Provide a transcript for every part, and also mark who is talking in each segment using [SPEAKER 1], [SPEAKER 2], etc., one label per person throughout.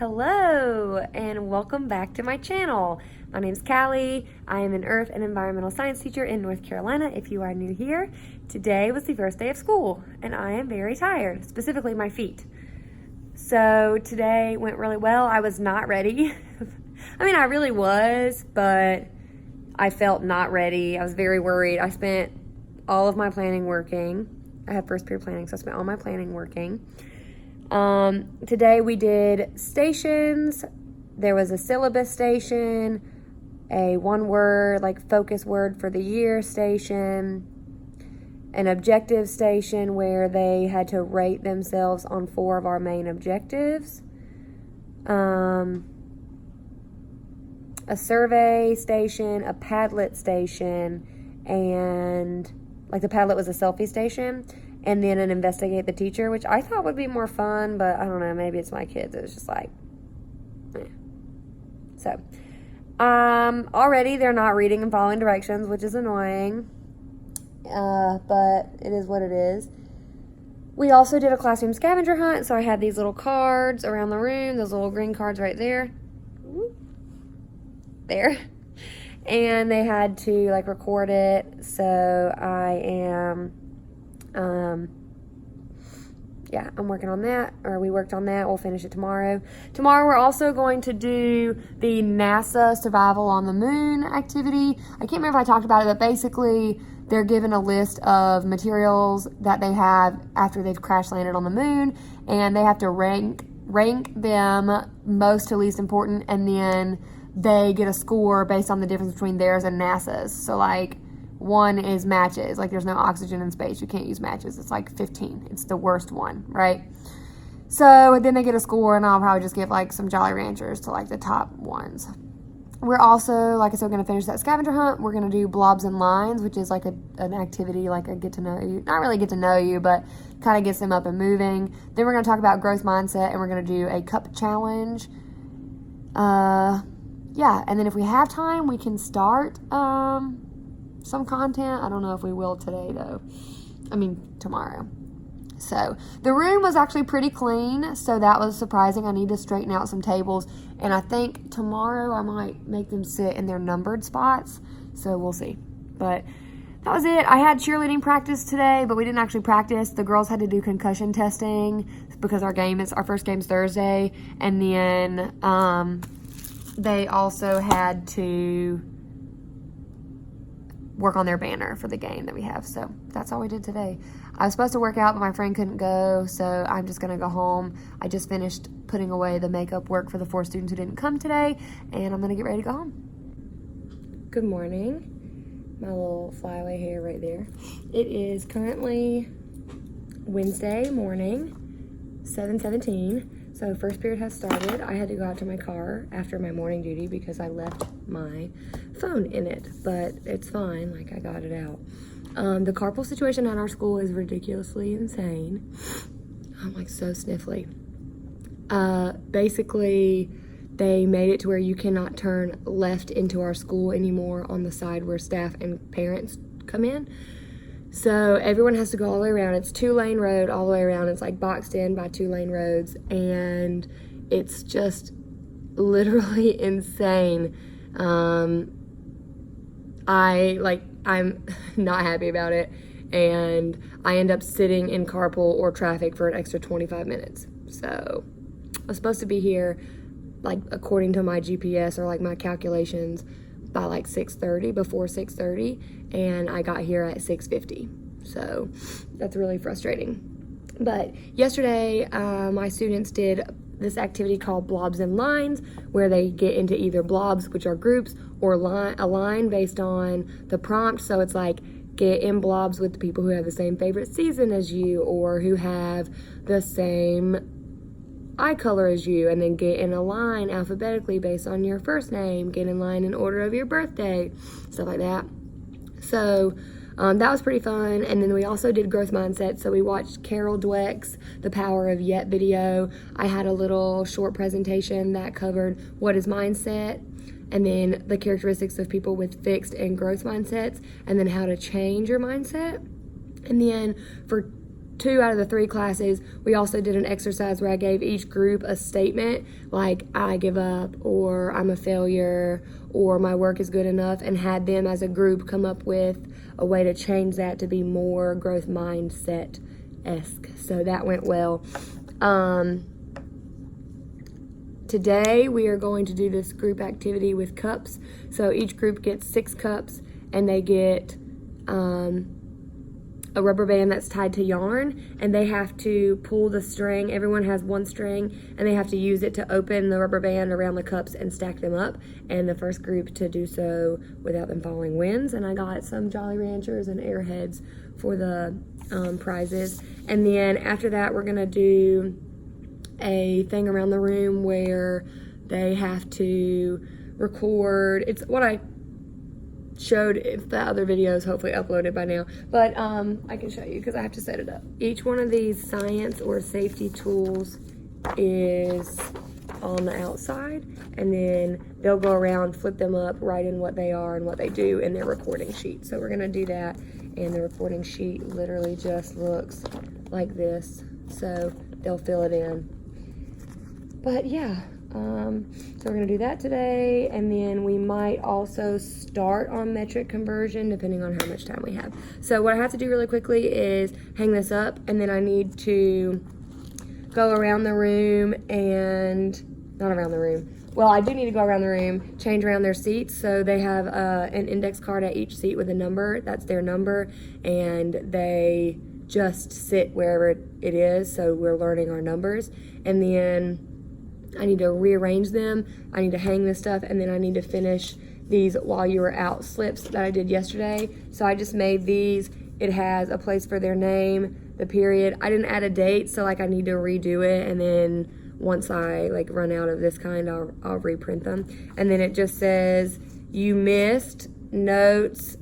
[SPEAKER 1] Hello and welcome back to my channel. My name's Callie. I am an earth and environmental science teacher in North Carolina if you are new here. Today was the first day of school and I am very tired, specifically my feet. So today went really well. I was not ready. I really was, but I felt not ready. I was very worried. I spent all of my planning working. I have first period planning, so I spent all my planning working. Today we did stations. There was a syllabus station, a one word, focus word for the year station, an objective station where they had to rate themselves on 4 of our main objectives, a survey station, a Padlet station, and the Padlet was a selfie station, and then an investigate the teacher, which I thought would be more fun, but I don't know, maybe it's my kids. It was just eh. So, already they're not reading and following directions, which is annoying, but it is what it is. We also did a classroom scavenger hunt, so I had these little cards around the room, those little green cards right there. There. And they had to record it, so I am I'm working on that, or we worked on that. We'll finish it tomorrow. Tomorrow we're also going to do the NASA Survival on the Moon activity. I can't remember if I talked about it, but basically they're given a list of materials that they have after they've crash landed on the moon, and they have to rank them most to least important, and then they get a score based on the difference between theirs and NASA's. So one is matches. There's no oxygen in space. You can't use matches. It's 15. It's the worst one, right? So then they get a score, and I'll probably just give some Jolly Ranchers to the top ones. We're also, like I said, going to finish that scavenger hunt. We're going to do blobs and lines, which is an activity, a get to know you. Not really get to know you, but kind of gets them up and moving. Then we're going to talk about growth mindset, and we're going to do a cup challenge. And then if we have time, we can start some content. I don't know if we will today, though. Tomorrow. So the room was actually pretty clean, so that was surprising. I need to straighten out some tables, and I think tomorrow I might make them sit in their numbered spots, so we'll see. But that was it. I had cheerleading practice today, but we didn't actually practice. The girls had to do concussion testing because our first game's Thursday, and then they also had to work on their banner for the game that we have. So that's all we did today. I was supposed to work out, but my friend couldn't go, so I'm just going to go home. I just finished putting away the makeup work for the 4 students who didn't come today, and I'm going to get ready to go home. Good morning. My little flyaway hair right there. It is currently Wednesday morning, 7:17. So first period has started. I had to go out to my car after my morning duty because I left my phone in it, but it's fine. I got it out. The carpool situation at our school is ridiculously insane. I'm so sniffly. Basically, they made it to where you cannot turn left into our school anymore on the side where staff and parents come in. So everyone has to go all the way around. It's 2-lane road all the way around. It's boxed in by 2-lane roads, and it's just literally insane. I'm not happy about it, and I end up sitting in carpool or traffic for an extra 25 minutes. So I was supposed to be here, according to my GPS or my calculations, by 6:30, before 6:30, and I got here at 6:50. So that's really frustrating. But yesterday, my students did this activity called blobs and lines, where they get into either blobs, which are groups, or a line based on the prompt. So it's get in blobs with the people who have the same favorite season as you, or who have the same eye color as you, and then get in a line alphabetically based on your first name, get in line in order of your birthday, stuff like that. So that was pretty fun. And then we also did growth mindset. So we watched Carol Dweck's The Power of Yet video. I had a little short presentation that covered what is mindset, and then the characteristics of people with fixed and growth mindsets, and then how to change your mindset. And then for 2 out of the 3 classes, we also did an exercise where I gave each group a statement like I give up, or I'm a failure, or my work is good enough, and had them as a group come up with a way to change that to be more growth mindset-esque. So that went well. Today we are going to do this group activity with cups. So each group gets 6 cups, and they get a rubber band that's tied to yarn, and they have to pull the string. Everyone has 1 string, and they have to use it to open the rubber band around the cups and stack them up. And the first group to do so without them falling wins. And I got some Jolly Ranchers and Airheads for the prizes. And then after that, we're gonna do a thing around the room where they have to record. It's what I showed if the other videos hopefully uploaded by now, but I can show you because I have to set it up. Each one of these science or safety tools is on the outside, and then they'll go around, flip them up, write in what they are and what they do in their recording sheet. So we're gonna do that, and the recording sheet literally just looks like this, so they'll fill it in. But yeah, so we're gonna do that today, and then we might also start on metric conversion depending on how much time we have. So what I have to do really quickly is hang this up, and then I need to go around the room and, not around the room, well, I do need to go around the room, change around their seats. So they have an index card at each seat with a number, that's their number, and they just sit wherever it is, so we're learning our numbers. And then I need to rearrange them, I need to hang this stuff, and then I need to finish these while you were out slips that I did yesterday. So I just made these. It has a place for their name, the period. I didn't add a date, so like I need to redo it, and then once I like run out of this kind, I'll reprint them. And then it just says you missed, notes,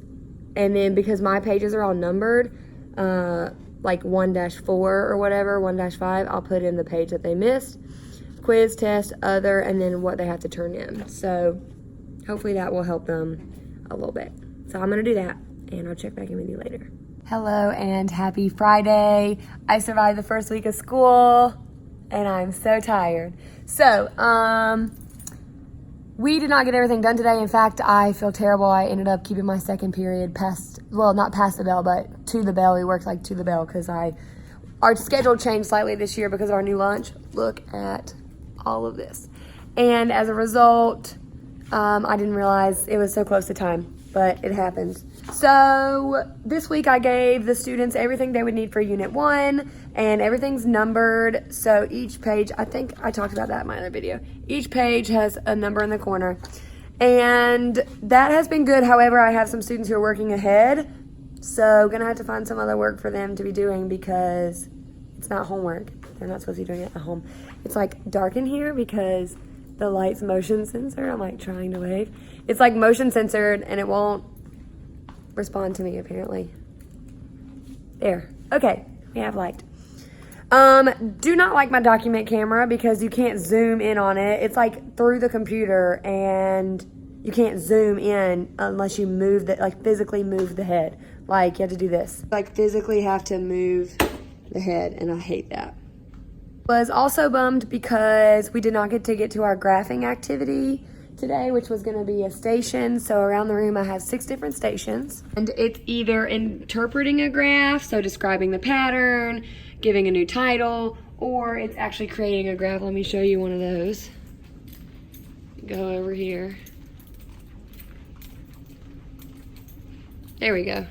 [SPEAKER 1] and then because my pages are all numbered, like 1-4 or whatever, 1-5, I'll put in the page that they missed. Quiz, test, other, and then what they have to turn in. So hopefully that will help them a little bit. So I'm gonna do that, and I'll check back in with you later. Hello and happy Friday. I survived the first week of school, and I'm so tired. So, we did not get everything done today. In fact, I feel terrible. I ended up keeping my second period past, well, not past the bell, but to the bell. We worked like to the bell because our schedule changed slightly this year because of our new lunch. Look at all of this. And as a result, I didn't realize it was so close to time, but it happens. So this week I gave the students everything they would need for Unit 1, and everything's numbered. So each page, I think I talked about that in my other video. Each page has a number in the corner, and that has been good. However, I have some students who are working ahead, so gonna have to find some other work for them to be doing because it's not homework. They're not supposed to be doing it at home. It's like dark in here because the light's motion censored. I'm like trying to wave. It's like motion censored and it won't respond to me apparently. There. Okay, we have light. Do not like my document camera because you can't zoom in on it. It's like through the computer and you can't zoom in unless you move the, like physically move the head. Like you have to do this. Like physically have to move the head, and I hate that. Was also bummed because we did not get to our graphing activity today, which was going to be a station. So around the room I have 6 different stations, and it's either interpreting a graph, so describing the pattern, giving a new title, or it's actually creating a graph. Let me show you one of those. Go over here. There we go.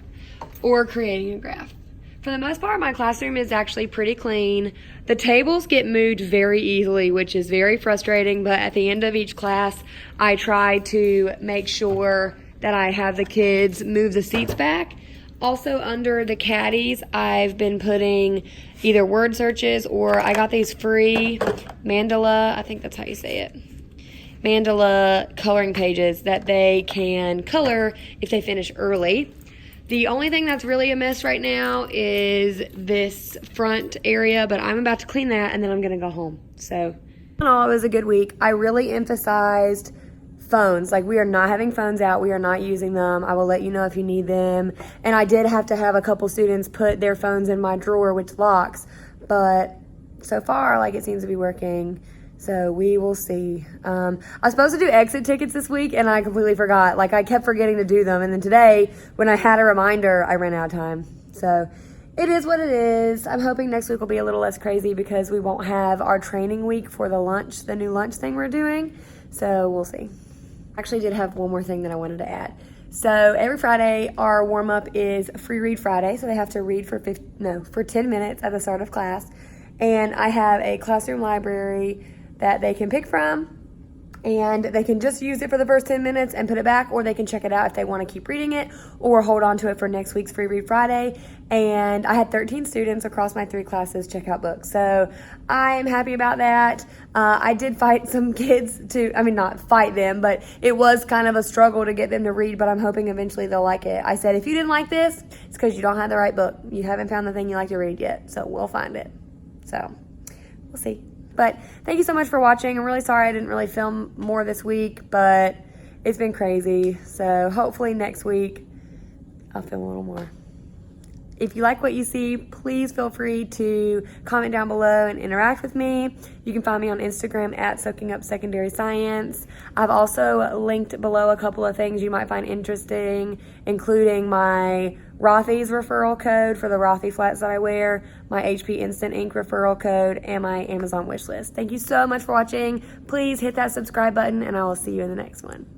[SPEAKER 1] Or creating a graph. For the most part, my classroom is actually pretty clean. The tables get moved very easily, which is very frustrating, but at the end of each class, I try to make sure that I have the kids move the seats back. Also, under the caddies, I've been putting either word searches, or I got these free mandala, I think that's how you say it, mandala coloring pages that they can color if they finish early. The only thing that's really a mess right now is this front area, but I'm about to clean that and then I'm gonna go home. So, all in all, it was a good week. I really emphasized phones. Like, we are not having phones out. We are not using them. I will let you know if you need them. And I did have to have a couple students put their phones in my drawer, which locks. But so far, like, it seems to be working. So we will see. I was supposed to do exit tickets this week, and I completely forgot. Like, I kept forgetting to do them. And then today, when I had a reminder, I ran out of time. So it is what it is. I'm hoping next week will be a little less crazy because we won't have our training week for the new lunch thing we're doing. So we'll see. Actually did have one more thing that I wanted to add. So every Friday, our warm-up is Free Read Friday. So they have to read for 10 minutes at the start of class. And I have a classroom library that they can pick from, and they can just use it for the first 10 minutes and put it back, or they can check it out if they want to keep reading it or hold on to it for next week's Free Read Friday. And I had 13 students across my 3 classes check out books. So I'm happy about that. I did fight some kids not fight them, but it was kind of a struggle to get them to read, but I'm hoping eventually they'll like it. I said, if you didn't like this, it's because you don't have the right book. You haven't found the thing you like to read yet, so we'll find it. So we'll see. But thank you so much for watching. I'm really sorry I didn't really film more this week, but it's been crazy. So hopefully next week I'll film a little more. If you like what you see, please feel free to comment down below and interact with me. You can find me on Instagram at Soaking Up Secondary Science. I've also linked below a couple of things you might find interesting, including my Rothy's referral code for the Rothy flats that I wear, my HP Instant Ink referral code, and my Amazon wish list. Thank you so much for watching. Please hit that subscribe button, and I will see you in the next one.